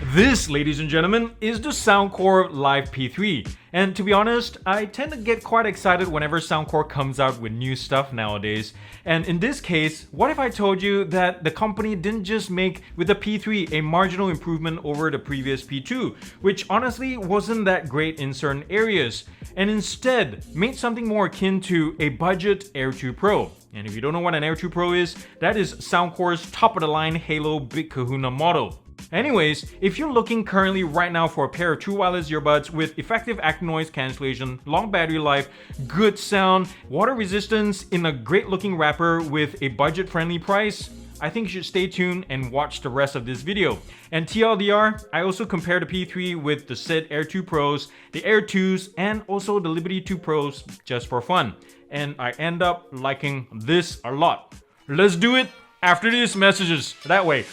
This, ladies and gentlemen, is the Soundcore Life P3. And to be honest, I tend to get quite excited whenever Soundcore comes out with new stuff nowadays. And in this case, what if I told you that the company didn't just make with the P3 a marginal improvement over the previous P2, which honestly wasn't that great in certain areas, and instead made something more akin to a budget Air 2 Pro. And if you don't know what an Air 2 Pro is, that is Soundcore's top-of-the-line Halo Big Kahuna model. Anyways, if you're looking currently right now for a pair of true wireless earbuds with effective active noise cancellation, long battery life, good sound, water resistance in a great looking wrapper with a budget friendly price, I think you should stay tuned and watch the rest of this video. And TLDR, I also compare the P3 with the said Air 2 Pros, the Air 2s, and also the Liberty 2 Pros just for fun. And I end up liking this a lot. Let's do it after these messages. That way.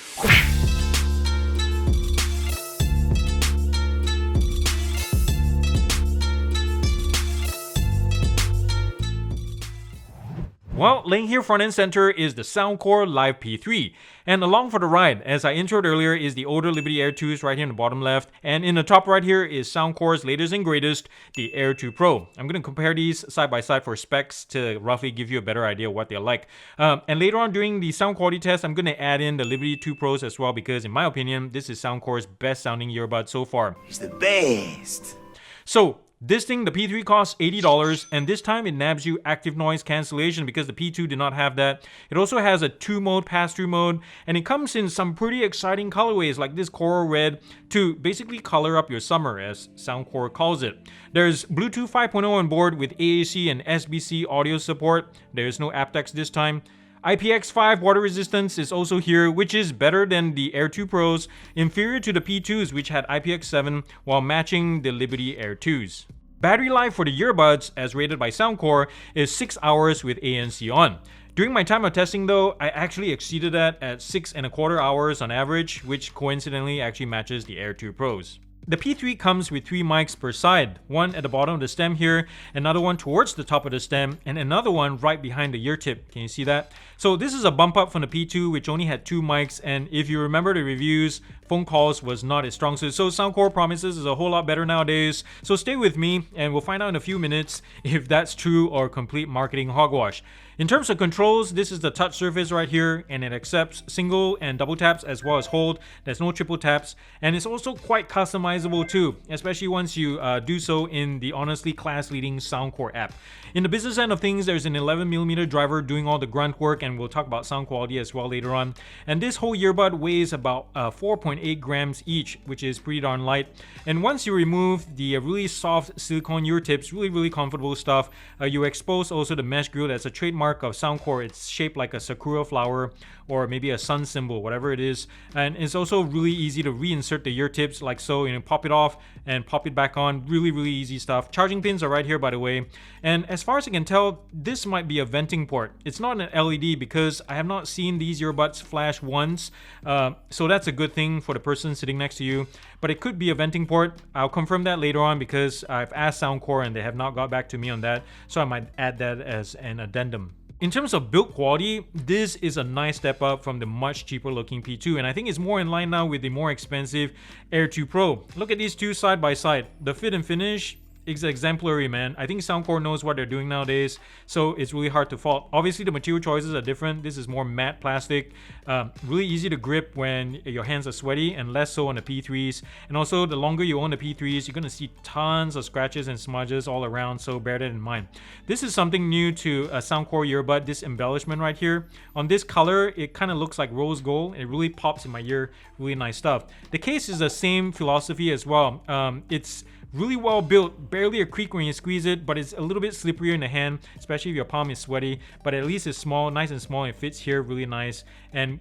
Well, laying here front and center is the Soundcore Life P3. And along for the ride, as I introed earlier, is the older Liberty Air 2s right here in the bottom left. And in the top right here is Soundcore's latest and greatest, the Air 2 Pro. I'm going to compare these side by side for specs to roughly give you a better idea of what they're like. And later on during the sound quality test, I'm going to add in the Liberty 2 Pros as well because in my opinion, this is Soundcore's best sounding earbud so far. It's the best. So, this thing, the P3 costs $80, and this time it nabs you active noise cancellation because the P2 did not have that. It also has a 2-mode pass-through mode, and it comes in some pretty exciting colorways like this coral red to basically color up your summer, as Soundcore calls it. There's Bluetooth 5.0 on board with AAC and SBC audio support. There's no aptX this time. IPX5 water resistance is also here, which is better than the Air 2 Pros, inferior to the P2s which had IPX7 while matching the Liberty Air 2s. Battery life for the earbuds, as rated by Soundcore, is 6 hours with ANC on. During my time of testing though, I actually exceeded that at 6.25 hours on average, which coincidentally actually matches the Air 2 Pros. The P3 comes with 3 mics per side, one at the bottom of the stem here, another one towards the top of the stem, and another one right behind the ear tip. Can you see that? So this is a bump up from the P2, which only had 2 mics, and if you remember the reviews, phone calls was not its strong suit. So Soundcore promises is a whole lot better nowadays. So stay with me, and we'll find out in a few minutes if that's true or complete marketing hogwash. In terms of controls, this is the touch surface right here, and it accepts single and double taps as well as hold. There's no triple taps, and it's also quite customizable too, especially once you do so in the honestly class-leading Soundcore app. In the business end of things, there's an 11mm driver doing all the grunt work, and we'll talk about sound quality as well later on. And this whole earbud weighs about 4.8 grams each, which is pretty darn light. And once you remove the really soft silicone ear tips, really comfortable stuff, you expose also the mesh grill that's a trademark of Soundcore. It's shaped like a sakura flower or maybe a sun symbol, whatever it is. And it's also really easy to reinsert the ear tips like so, pop it off and pop it back on. Really easy stuff. Charging pins are right here, by the way. And as far as I can tell, this might be a venting port. It's not an LED because I have not seen these earbuds flash once. So that's a good thing for the person sitting next to you. But it could be a venting port. I'll confirm that later on because I've asked Soundcore and they have not got back to me on that. So I might add that as an addendum. In terms of build quality, this is a nice step up from the much cheaper looking P2, and I think it's more in line now with the more expensive Air 2 Pro. Look at these two side by side. The fit and finish is exemplary, man. I think Soundcore knows what they're doing nowadays, so it's really hard to fault. Obviously, the material choices are different. This is more matte plastic, really easy to grip when your hands are sweaty, and less so on the P3s. And also, the longer you own the P3s, you're gonna see tons of scratches and smudges all around, so bear that in mind. This is something new to a Soundcore earbud, this embellishment right here. On this color, it kind of looks like rose gold. It really pops in my ear, really nice stuff. The case is the same philosophy as well. It's really well built, barely a creak when you squeeze it, but it's a little bit slipperier in the hand, especially if your palm is sweaty. But at least it's small, nice and small, and it fits here really nice, and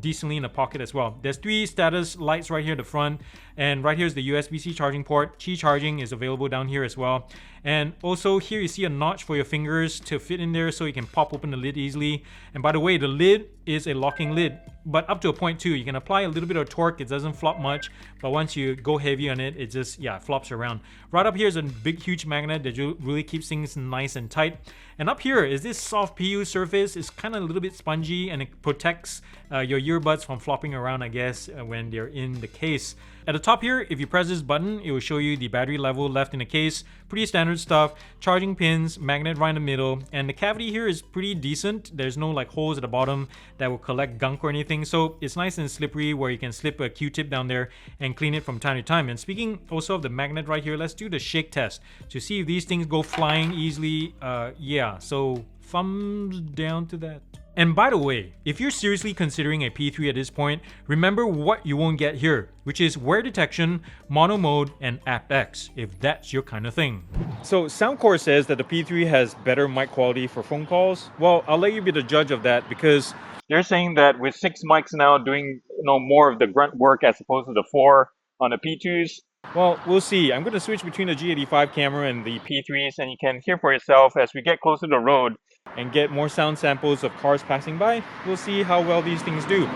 decently in the pocket as well. There's 3 status lights right here at the front, and right here is the USB-C charging port. Qi charging is available down here as well. And also here you see a notch for your fingers to fit in there so you can pop open the lid easily. And by the way, the lid is a locking lid, but up to a point too. You can apply a little bit of torque, it doesn't flop much, but once you go heavy on it, it just, it flops around. Right up here is a big huge magnet that really keeps things nice and tight. And up here is this soft PU surface. It's kind of a little bit spongy and it protects your earbuds from flopping around, I guess, when they're in the case. At the top here, if you press this button, it will show you the battery level left in the case. Pretty standard stuff. Charging pins, magnet right in the middle, and the cavity here is pretty decent. There's no like holes at the bottom that will collect gunk or anything, so it's nice and slippery where you can slip a Q-tip down there and clean it from time to time. And speaking also of the magnet right here, let's do the shake test to see if these things go flying easily. Yeah, so thumbs down to that. And by the way, if you're seriously considering a P3 at this point, remember what you won't get here, which is wear detection, mono mode, and aptX, if that's your kind of thing. So Soundcore says that the P3 has better mic quality for phone calls. Well, I'll let you be the judge of that because they're saying that with 6 mics now doing more of the grunt work as opposed to the 4 on the P2s. Well, we'll see. I'm going to switch between the G85 camera and the P3s, and you can hear for yourself as we get closer to the road and get more sound samples of cars passing by. We'll see how well these things do.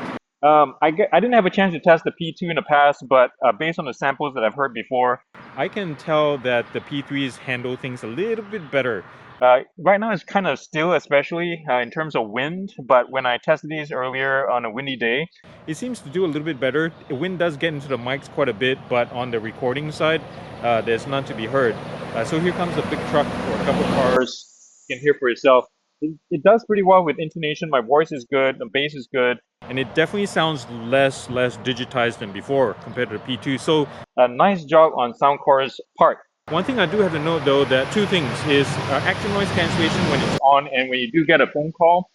I didn't have a chance to test the P2 in the past, but based on the samples that I've heard before, I can tell that the P3s handle things a little bit better. Right now it's kind of still, especially in terms of wind, but when I tested these earlier on a windy day, it seems to do a little bit better. The wind does get into the mics quite a bit, but on the recording side, there's none to be heard. So here comes a big truck or a couple cars. You can hear for yourself. It does pretty well with intonation. My voice is good, the bass is good, and it definitely sounds less digitized than before compared to the P2. So a nice job on Soundcore's part. One thing I do have to note though, that two things is active noise cancellation when it's on, and when you do get a phone call,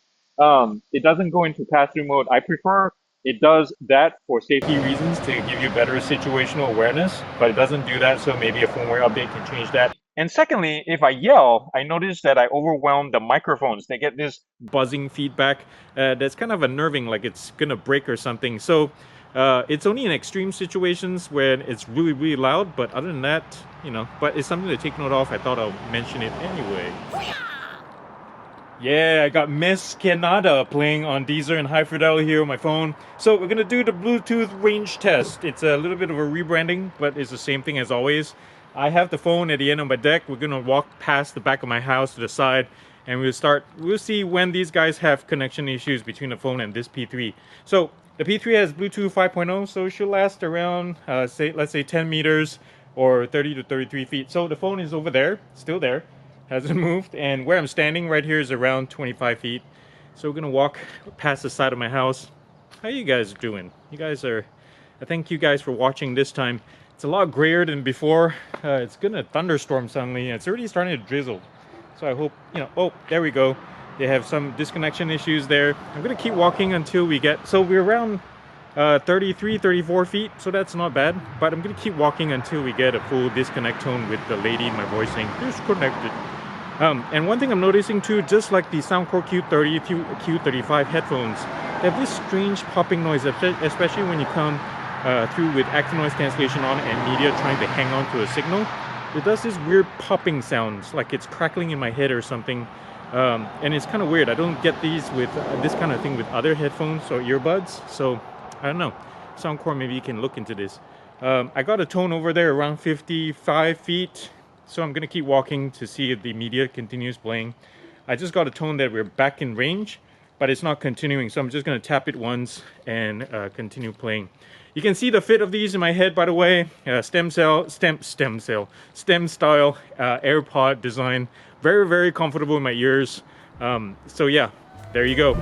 it doesn't go into pass-through mode. I prefer it does that for safety reasons to give you better situational awareness, but it doesn't do that, so maybe a firmware update can change that. And secondly, if I yell, I notice that I overwhelm the microphones. They get this buzzing feedback that's kind of unnerving, like it's gonna break or something. So it's only in extreme situations when it's really loud, but other than that, but it's something to take note of. I thought I'll mention it anyway. Yeah, I got Miss Canada playing on Deezer and high fidelity here on my phone. So we're gonna do the Bluetooth range test. It's a little bit of a rebranding, but it's the same thing as always. I have the phone at the end of my deck. We're gonna walk past the back of my house to the side, and we'll see when these guys have connection issues between the phone and this P3. So the P3 has Bluetooth 5.0, so it should last around, let's say 10 meters or 30 to 33 feet. So the phone is over there, still there, hasn't moved, and where I'm standing right here is around 25 feet. So we're gonna walk past the side of my house. How you guys doing? I thank you guys for watching this time. It's a lot grayer than before. It's gonna thunderstorm suddenly, and it's already starting to drizzle. So I hope, oh, there we go. They have some disconnection issues there. I'm gonna keep walking until we get, so we're around 33, 34 feet, so that's not bad. But I'm gonna keep walking until we get a full disconnect tone with the lady in my voice saying, disconnected. And one thing I'm noticing too, just like the Soundcore Q30, Q35 headphones, they have this strange popping noise, especially when you come through with active noise cancellation on and media trying to hang on to a signal. It does this weird popping sounds, like it's crackling in my head or something. And it's kind of weird. I don't get these with this kind of thing with other headphones or earbuds. So I don't know. Soundcore, maybe you can look into this. I got a tone over there around 55 feet. So I'm going to keep walking to see if the media continues playing. I just got a tone that we're back in range, but it's not continuing. So I'm just going to tap it once and continue playing. You can see the fit of these in my head, by the way. Stem style AirPod design. Very comfortable in my ears. So yeah, there you go.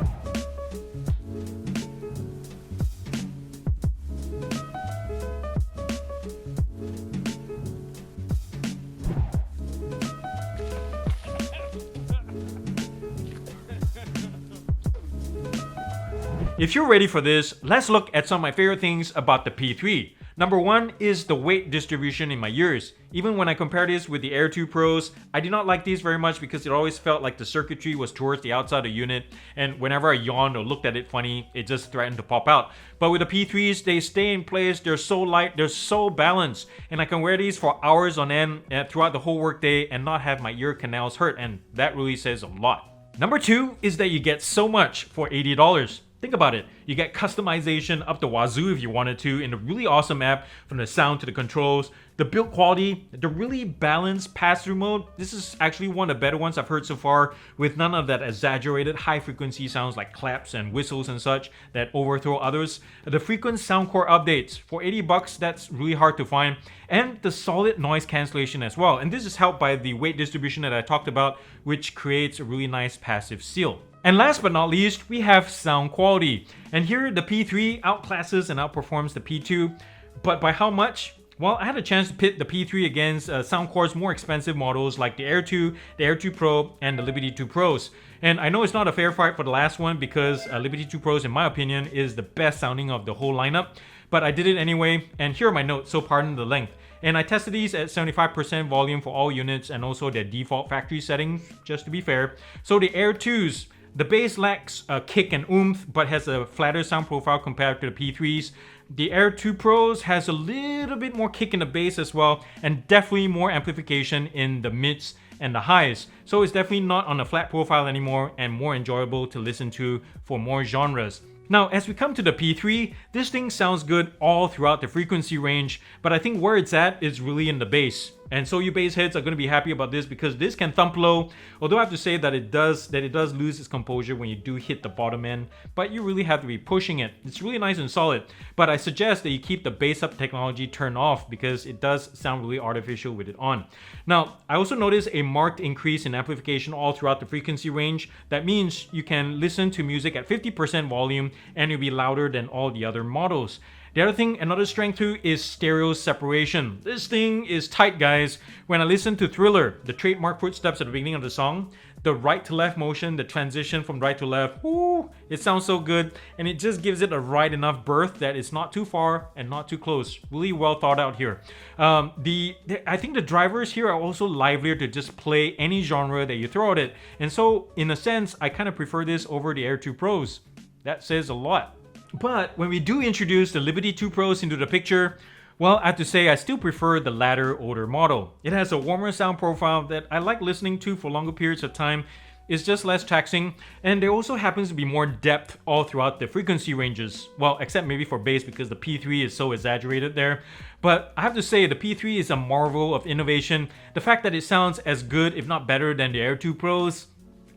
If you're ready for this, let's look at some of my favorite things about the P3. Number one is the weight distribution in my ears. Even when I compare this with the Air 2 Pros, I did not like these very much because it always felt like the circuitry was towards the outside of the unit, and whenever I yawned or looked at it funny, it just threatened to pop out. But with the P3s, they stay in place, they're so light, they're so balanced, and I can wear these for hours on end throughout the whole workday and not have my ear canals hurt, and that really says a lot. Number two is that you get so much for $80. Think about it. You get customization up the wazoo if you wanted to in a really awesome app, from the sound to the controls. The build quality, the really balanced pass-through mode. This is actually one of the better ones I've heard so far, with none of that exaggerated high-frequency sounds like claps and whistles and such that overthrow others. The frequent Soundcore updates. For $80, that's really hard to find. And the solid noise cancellation as well. And this is helped by the weight distribution that I talked about, which creates a really nice passive seal. And last but not least, we have sound quality. And here the P3 outclasses and outperforms the P2. But by how much? Well, I had a chance to pit the P3 against Soundcore's more expensive models like the Air 2, the Air 2 Pro, and the Liberty 2 Pros. And I know it's not a fair fight for the last one because Liberty 2 Pros, in my opinion, is the best sounding of the whole lineup. But I did it anyway, and here are my notes, so pardon the length. And I tested these at 75% volume for all units and also their default factory settings, just to be fair. So the Air 2s, the bass lacks a kick and oomph, but has a flatter sound profile compared to the P3s. The Air 2 Pros has a little bit more kick in the bass as well, and definitely more amplification in the mids and the highs. So it's definitely not on a flat profile anymore and more enjoyable to listen to for more genres. Now, as we come to the P3, this thing sounds good all throughout the frequency range, but I think where it's at is really in the bass. And so you bass heads are going to be happy about this because this can thump low, although I have to say that it does lose its composure when you do hit the bottom end, but you really have to be pushing it. It's really nice and solid, but I suggest that you keep the bass up technology turned off because it does sound really artificial with it on. Now, I also noticed a marked increase in amplification all throughout the frequency range. That means you can listen to music at 50% volume and it'll be louder than all the other models. The other thing, another strength too, is stereo separation. This thing is tight, guys. When I listen to Thriller, the trademark footsteps at the beginning of the song, the right to left motion, the transition from right to left, ooh, it sounds so good, and it just gives it a right enough berth that it's not too far and not too close. Really well thought out here. I think the drivers here are also livelier to just play any genre that you throw at it, and so in a sense, I kind of prefer this over the Air 2 Pros. That says a lot. But when we do introduce the Liberty 2 Pros into the picture, well, I have to say I still prefer the latter older model. It has a warmer sound profile that I like listening to for longer periods of time. It's just less taxing, and there also happens to be more depth all throughout the frequency ranges. Well, except maybe for bass because the P3 is so exaggerated there. But I have to say the P3 is a marvel of innovation. The fact that it sounds as good, if not better, than the Air 2 Pros,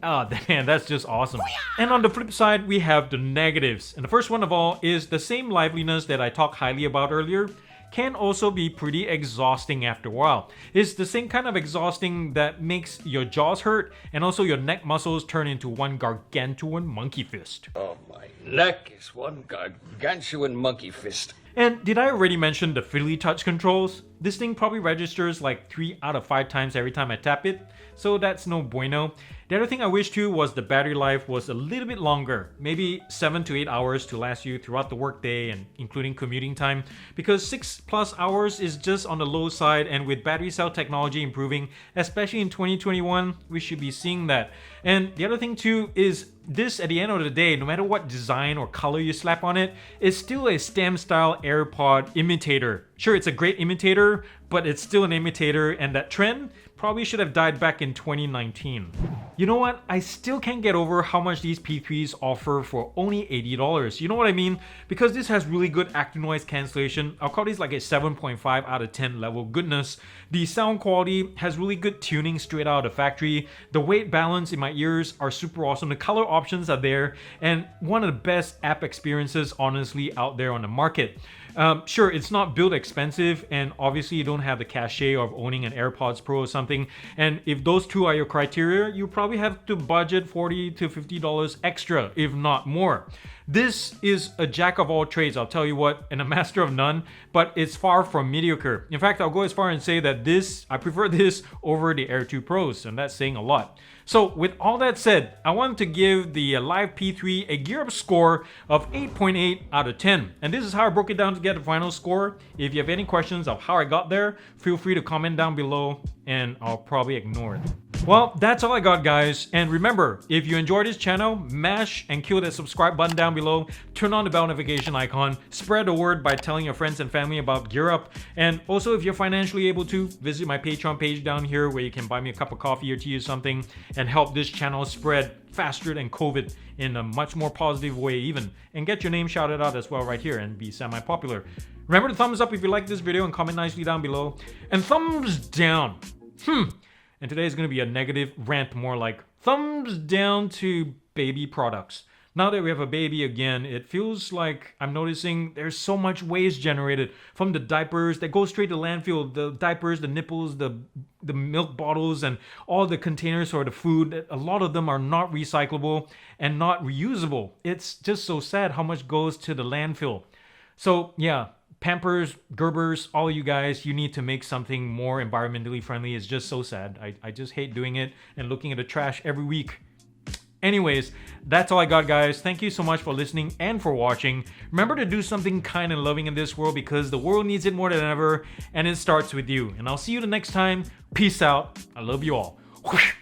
oh, man, that's just awesome. And on the flip side, we have the negatives. And the first one of all is the same liveliness that I talked highly about earlier can also be pretty exhausting after a while. It's the same kind of exhausting that makes your jaws hurt and also your neck muscles turn into one gargantuan monkey fist. Oh, my neck is one gargantuan monkey fist. And did I already mention the fiddly touch controls? This thing probably registers like 3 out of 5 times every time I tap it, so that's no bueno. The other thing I wish too was the battery life was a little bit longer, maybe 7 to 8 hours to last you throughout the workday and including commuting time, because 6+ hours is just on the low side, and with battery cell technology improving, especially in 2021, we should be seeing that. And the other thing too is this, at the end of the day, no matter what design or color you slap on it, it's still a stem style AirPod imitator. Sure, it's a great imitator, but it's still an imitator, and that trend probably should have died back in 2019. You know what? I still can't get over how much these P3s offer for only $80. You know what I mean? Because this has really good active noise cancellation. I'll call this like a 7.5 out of 10 level goodness. The sound quality has really good tuning straight out of the factory. The weight balance in my ears are super awesome. The color options are there, and one of the best app experiences honestly out there on the market. Sure, it's not built expensive, and obviously you don't have the cachet of owning an AirPods Pro or something, and if those two are your criteria, you probably have to budget $40 to $50 extra, if not more. This is a jack of all trades, I'll tell you what, and a master of none, but it's far from mediocre. In fact, I'll go as far and say that I prefer this over the Air 2 Pros, and that's saying a lot. So with all that said, I want to give the Live P3 a gear up score of 8.8 out of 10. And this is how I broke it down to get the final score. If you have any questions of how I got there, feel free to comment down below and I'll probably ignore it. Well, that's all I got, guys. And remember, if you enjoy this channel, mash and kill that subscribe button down below, turn on the bell notification icon, spread the word by telling your friends and family about Gear Up, and also if you're financially able to, visit my Patreon page down here where you can buy me a cup of coffee or tea or something and help this channel spread faster than COVID in a much more positive way even, and get your name shouted out as well right here and be semi-popular. Remember to thumbs up if you like this video and comment nicely down below, and thumbs down. And today is going to be a negative rant, more like thumbs down to baby products. Now that we have a baby again, it feels like I'm noticing there's so much waste generated from the diapers that go straight to landfill. The diapers, the nipples, the milk bottles, and all the containers for the food. A lot of them are not recyclable and not reusable. It's just so sad how much goes to the landfill. So yeah, Pampers, Gerbers, all you guys, you need to make something more environmentally friendly. It's just so sad. I just hate doing it and looking at the trash every week. Anyways, that's all I got, guys. Thank you so much for listening and for watching. Remember to do something kind and loving in this world because the world needs it more than ever, and it starts with you. And I'll see you the next time. Peace out. I love you all. Whoosh.